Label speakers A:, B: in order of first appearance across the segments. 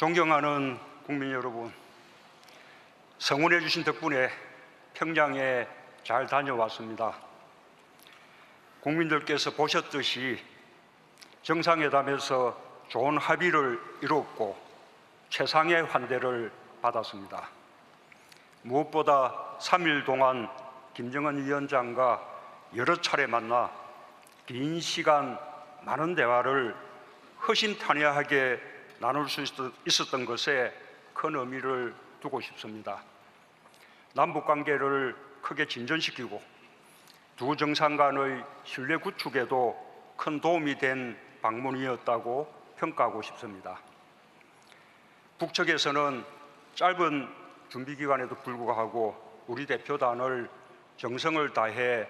A: 존경하는 국민 여러분, 성원해 주신 덕분에 평양에 잘 다녀왔습니다. 국민들께서 보셨듯이 정상회담에서 좋은 합의를 이뤘고 최상의 환대를 받았습니다. 무엇보다 3일 동안 김정은 위원장과 여러 차례 만나 긴 시간 많은 대화를 허심탄회하게 나눌 수 있었던 것에 큰 의미를 두고 싶습니다. 남북관계를 크게 진전시키고 두 정상 간의 신뢰 구축에도 큰 도움이 된 방문이었다고 평가하고 싶습니다. 북측에서는 짧은 준비 기간에도 불구하고 우리 대표단을 정성을 다해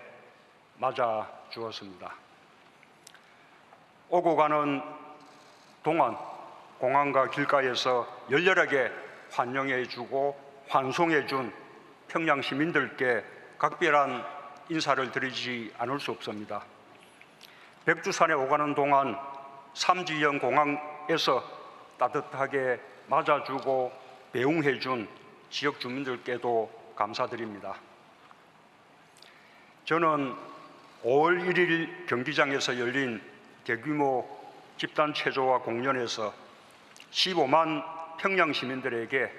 A: 맞아 주었습니다. 오고 가는 동안 공항과 길가에서 열렬하게 환영해 주고 환송해 준 평양 시민들께 각별한 인사를 드리지 않을 수 없습니다. 백두산에 오가는 동안 삼지연 공항에서 따뜻하게 맞아주고 배웅해 준 지역 주민들께도 감사드립니다. 저는 5월 1일 경기장에서 열린 대규모 집단 체조와 공연에서 15만 평양 시민들에게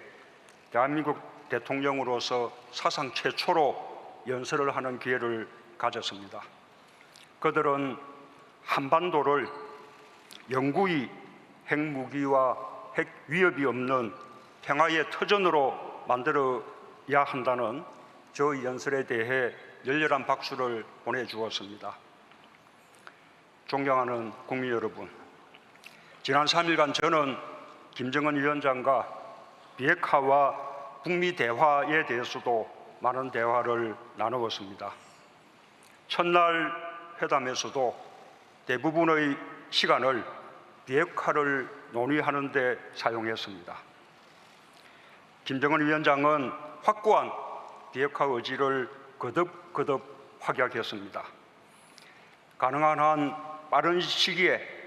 A: 대한민국 대통령으로서 사상 최초로 연설을 하는 기회를 가졌습니다. 그들은 한반도를 영구히 핵무기와 핵 위협이 없는 평화의 터전으로 만들어야 한다는 저 연설에 대해 열렬한 박수를 보내주었습니다. 존경하는 국민 여러분, 지난 3일간 저는 김정은 위원장과 비핵화와 북미 대화에 대해서도 많은 대화를 나누었습니다. 첫날 회담에서도 대부분의 시간을 비핵화를 논의하는 데 사용했습니다. 김정은 위원장은 확고한 비핵화 의지를 거듭 확약했습니다. 가능한 한 빠른 시기에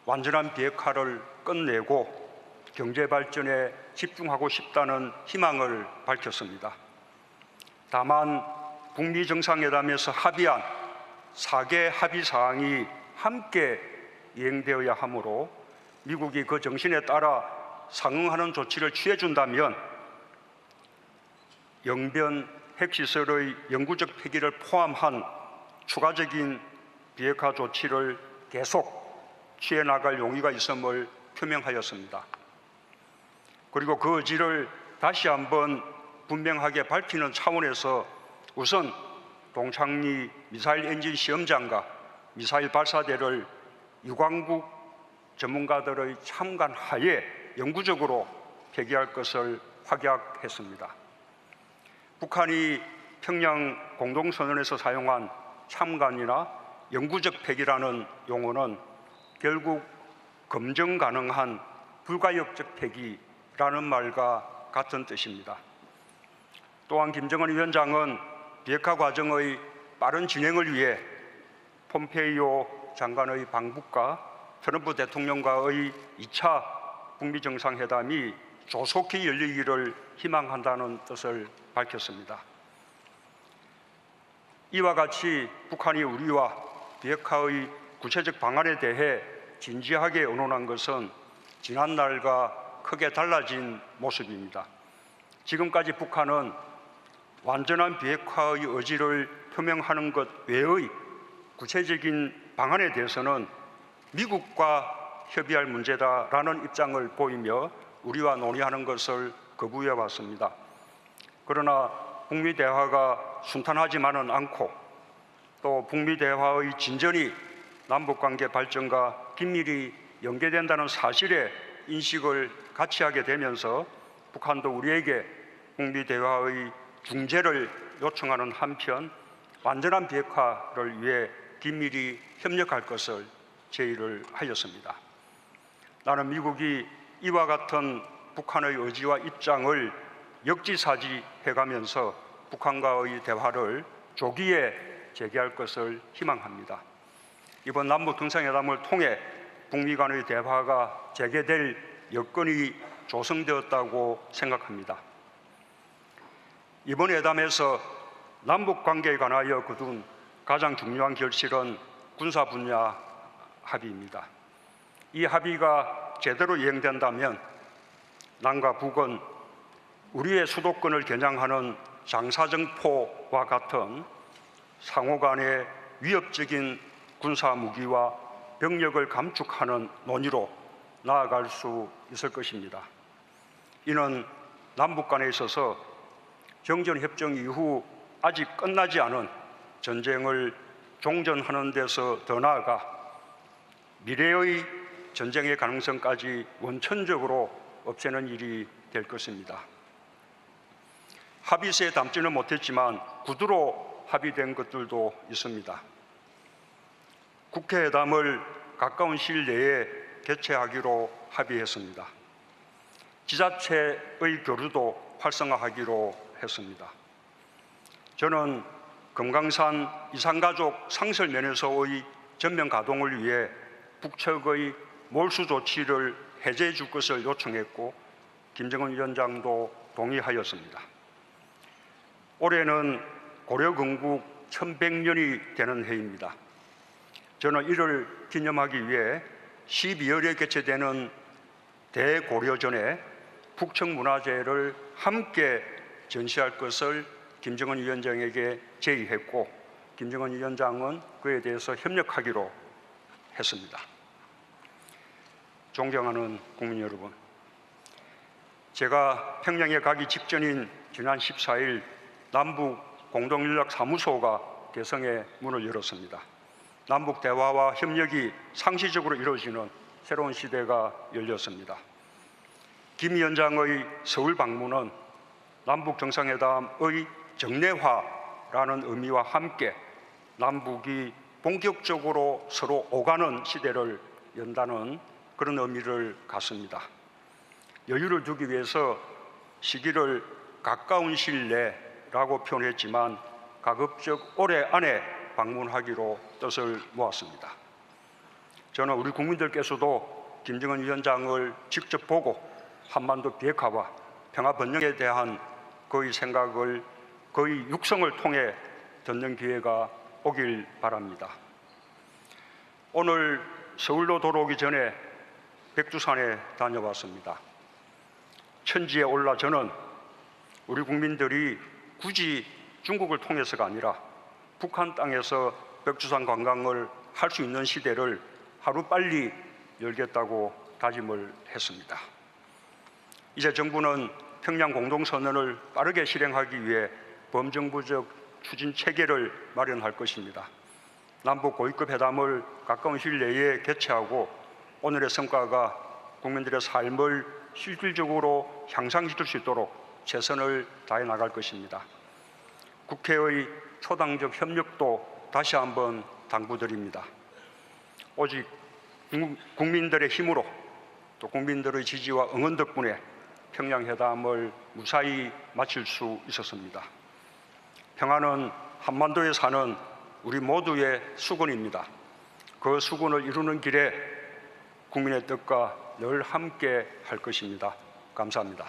A: 완전한 비핵화를 끝내고 경제 발전에 집중하고 싶다는 희망을 밝혔습니다. 다만 북미 정상회담에서 합의한 4개 합의 사항이 함께 이행되어야 하므로 미국이 그 정신에 따라 상응하는 조치를 취해준다면 영변 핵시설의 영구적 폐기를 포함한 추가적인 비핵화 조치를 계속 취해나갈 용의가 있음을 표명하였습니다. 그리고 그 의지를 다시 한번 분명하게 밝히는 차원에서 우선 동창리 미사일 엔진 시험장과 미사일 발사대를 유관국 전문가들의 참관 하에 영구적으로 폐기할 것을 확약했습니다. 북한이 평양 공동선언에서 사용한 참관이나 영구적 폐기라는 용어는 결국 검증 가능한 불가역적 폐기라는 말과 같은 뜻입니다. 또한 김정은 위원장은 비핵화 과정의 빠른 진행을 위해 폼페이오 장관의 방북과 트럼프 대통령과의 2차 북미 정상회담이 조속히 열리기를 희망한다는 뜻을 밝혔습니다. 이와 같이 북한이 우리와 비핵화의 구체적 방안에 대해 진지하게 의논한 것은 지난날과 크게 달라진 모습입니다. 지금까지 북한은 완전한 비핵화의 의지를 표명하는 것 외의 구체적인 방안에 대해서는 미국과 협의할 문제다라는 입장을 보이며 우리와 논의하는 것을 거부해 왔습니다. 그러나 북미 대화가 순탄하지만은 않고 또 북미 대화의 진전이 남북관계 발전과 긴밀히 연계된다는 사실에 인식을 같이 하게 되면서 북한도 우리에게 북미 대화의 중재를 요청하는 한편 완전한 비핵화를 위해 긴밀히 협력할 것을 제의를 하였습니다. 나는 미국이 이와 같은 북한의 의지와 입장을 역지사지해가면서 북한과의 대화를 조기에 재개할 것을 희망합니다. 이번 남북 정상회담을 통해 북미 간의 대화가 재개될 여건이 조성되었다고 생각합니다. 이번 회담에서 남북 관계에 관하여 거둔 가장 중요한 결실은 군사 분야 합의입니다. 이 합의가 제대로 이행된다면 남과 북은 우리의 수도권을 겨냥하는 장사정포와 같은 상호 간의 위협적인 군사 무기와 병력을 감축하는 논의로 나아갈 수 있을 것입니다. 이는 남북 간에 있어서 정전협정 이후 아직 끝나지 않은 전쟁을 종전하는 데서 더 나아가 미래의 전쟁의 가능성까지 원천적으로 없애는 일이 될 것입니다. 합의서에 담지는 못했지만 구두로 합의된 것들도 있습니다. 국회회담을 가까운 시일 내에 개최하기로 합의했습니다. 지자체의 교류도 활성화하기로 했습니다. 저는 금강산 이산가족 상설 면에서의 전면 가동을 위해 북측의 몰수 조치를 해제해 줄 것을 요청했고 김정은 위원장도 동의하였습니다. 올해는 고려 건국 1100년이 되는 해입니다. 저는 이를 기념하기 위해 12월에 개최되는 대고려전에 북측문화재를 함께 전시할 것을 김정은 위원장에게 제의했고 김정은 위원장은 그에 대해서 협력하기로 했습니다. 존경하는 국민 여러분, 제가 평양에 가기 직전인 지난 14일 남북 공동연락사무소가 개성에 문을 열었습니다. 남북 대화와 협력이 상시적으로 이루어지는 새로운 시대가 열렸습니다. 김 위원장의 서울 방문은 남북 정상회담의 정례화라는 의미와 함께 남북이 본격적으로 서로 오가는 시대를 연다는 그런 의미를 갖습니다. 여유를 두기 위해서 시기를 가까운 시일 내라고 표현했지만 가급적 올해 안에 방문하기로 뜻을 모았습니다. 저는 우리 국민들께서도 김정은 위원장을 직접 보고 한반도 비핵화와 평화 번영에 대한 그의 생각을, 그의 육성을 통해 듣는 기회가 오길 바랍니다. 오늘 서울로 돌아오기 전에 백두산에 다녀왔습니다. 천지에 올라 저는 우리 국민들이 굳이 중국을 통해서가 아니라 북한 땅에서 백두산 관광을 할 수 있는 시대를 하루빨리 열겠다고 다짐을 했습니다. 이제 정부는 평양 공동선언을 빠르게 실행하기 위해 범정부적 추진 체계를 마련할 것입니다. 남북 고위급 회담을 가까운 시일 내에 개최하고 오늘의 성과가 국민들의 삶을 실질적으로 향상시킬 수 있도록 최선을 다해 나갈 것입니다. 국회의 초당적 협력도 다시 한번 당부드립니다. 오직 국민들의 힘으로 또 국민들의 지지와 응원 덕분에 평양회담을 무사히 마칠 수 있었습니다. 평화는 한반도에 사는 우리 모두의 수건입니다. 그 수건을 이루는 길에 국민의 뜻과 늘 함께 할 것입니다. 감사합니다.